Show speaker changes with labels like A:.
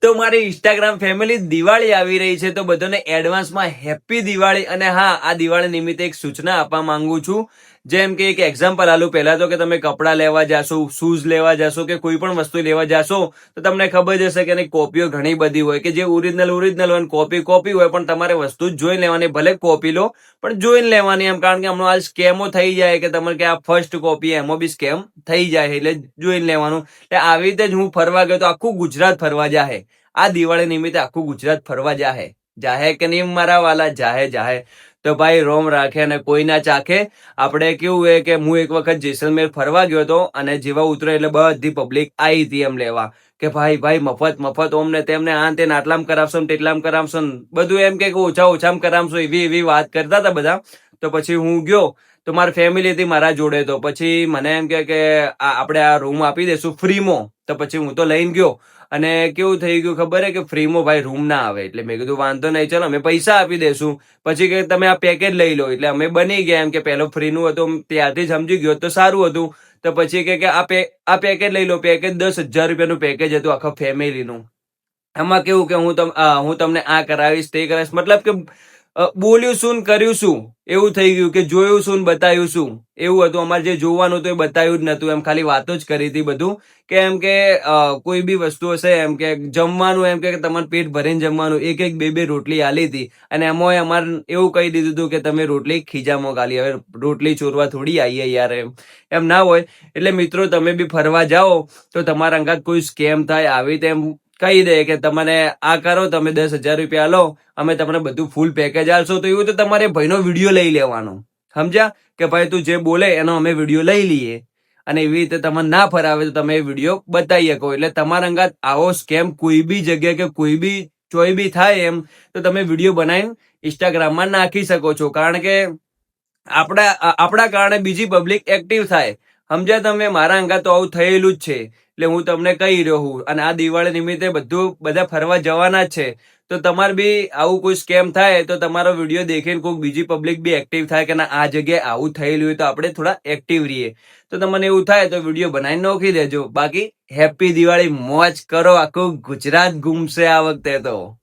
A: તો મારી Instagram family, Diwali આવી રહી છે તો બધાને એડવાન્સમાં હેપી દિવાળી. અને હા, આ દિવાળી નિમિત્તે એક સૂચના આપવા માંગુ છું. જેમ કે એક એક્ઝામ્પલ આલું. પહેલા તો કે તમે કપડાં લેવા જાશો, શૂઝ લેવા જાશો કે કોઈ પણ વસ્તુ લેવા જાશો તો તમને ખબર જ હશે કે એની કોપીઓ ઘણી બધી હોય, કે જે ઓરિજિનલ હોય અને કોપી હોય. પણ તમારે વસ્તુ જ જોઈ લેવાની, ભલે કોપી લો પણ જોઈને લેવાની એમ. કારણ કે હમણાં હાલ સ્કેમો થઈ જાય કે તમારે કે આ ફર્સ્ટ કોપી, એમાં બી સ્કેમ થઈ જાય, એટલે જોઈને લેવાનું. એટલે આવી રીતે જ હું ફરવા ગયો તો આખું ગુજરાત ફરવા જાહે. આ દિવાળી નિમિત્તે આખું ગુજરાત ફરવા જાહે કે નહીં મારા વાલા? જાહે. તો ભાઈ રોમ રાખે અને કોઈ ના ચાખે. આપણે કેવું હોય કે હું એક વખત જેસલમેર ફરવા ગયો હતો અને જેવા ઉતરે એટલે બધી પબ્લિક આવી હતી એમ લેવા કે ભાઈ મફત ઓમને તેમને આન તેને આટલામ કરાવશો ને તેટલામ કરાવશો ને બધું એમ કે ઓછામાં કરાવશો, એવી વાત કરતા હતા બધા. તો પછી હું ગયો તો મારી ફેમિલી હતી મારા જોડે. તો પછી મને એમ કે આપણે આ રૂમ આપી દેશું ફ્રીમાં. તો પછી હું તો લઈને ગયો અને કેવું થઈ ગયું ખબર હે કે ફ્રીમાં ભાઈ રૂમ ના આવે. એટલે મેં કીધું વાંધો નહીં, ચલો અમે પૈસા આપી દેશું. પછી કે તમે આ પેકેજ લઈ લો. એટલે અમે બની ગયા એમ કે પહેલો ફ્રીનું હતું, ત્યારથી સમજી ગયો તો સારું હતું. તો પછી કે આ પેકેજ લઈ લો. પેકેજ 10,000 રૂપિયાનું પેકેજ હતું આખા ફેમિલીનું. આમાં કેવું કે હું તમને આ કરાવીશ, તે કરાવીશ, મતલબ કે બોલ્યું શું ને કર્યું શું એવું થઈ ગયું, કે જોયું શું ને બતાવ્યું શું એવું હતું. અમારે જે જોવાનું હતું એ બતાવ્યું જ નતું, એમ ખાલી વાતો જ કરી હતી બધું. કે એમ કે કોઈ બી વસ્તુ હશે એમ કે જમવાનું, એમ કે તમારે પેટ ભરીને જમવાનું, એક બે રોટલી આલી હતી. અને એમાં અમારે એવું કહી દીધું હતું કે તમે રોટલી ખીજામાં ગાલી. હવે રોટલી ચોરવા થોડી આવીએ યાર, એમ ના હોય. એટલે મિત્રો, તમે બી ફરવા જાઓ તો તમારા અંગાત કોઈ સ્કેમ થાય આવી તેમ કહી દે કે તમારે આ કરો, તમે 10,000 રૂપિયા લો, અમે તમને બધું ફૂલ પેકેજ આલશો. તો એવું તો તમારે ભાઈનો વિડીયો લઈ લેવાનો, સમજ્યા? કે ભાઈ તું જે બોલે એનો અમે વિડીયો લઈ લઈએ. અને એવી રીતે તમને ના ફરાવે તો તમે વિડીયો બતાવી શકો. એટલે તમારા અંગાત આવો સ્કેમ કોઈ બી જગ્યાએ કે કોઈ બી ચોય બી થાય એમ તો તમે વિડીયો બનાવીને ઇન્સ્ટાગ્રામમાં નાખી શકો છો. કારણ કે આપણા કારણે બીજી પબ્લિક એક્ટિવ થાય, સમજ્યા તમે? મારા અંગાત તો આવું થયેલું જ છે. એટલે હું તમને કહી રહ્યો હું. અને આ દિવાળી નિમિત્તે બધા ફરવા જવાના જ છે. તો તમારે બી આવું કોઈ સ્કેમ થાય તો તમારો વિડીયો દેખીને કોઈ બીજી પબ્લિક બી એક્ટિવ થાય કે ના, આ જગ્યાએ આવું થયેલું હોય તો આપણે થોડા એક્ટિવ રહીએ. તો તમને એવું થાય તો વિડીયો બનાવીને નોખી દેજો. બાકી હેપી દિવાળી, મોજ કરો. આખું ગુજરાત ઘૂમશે આ વખતે તો.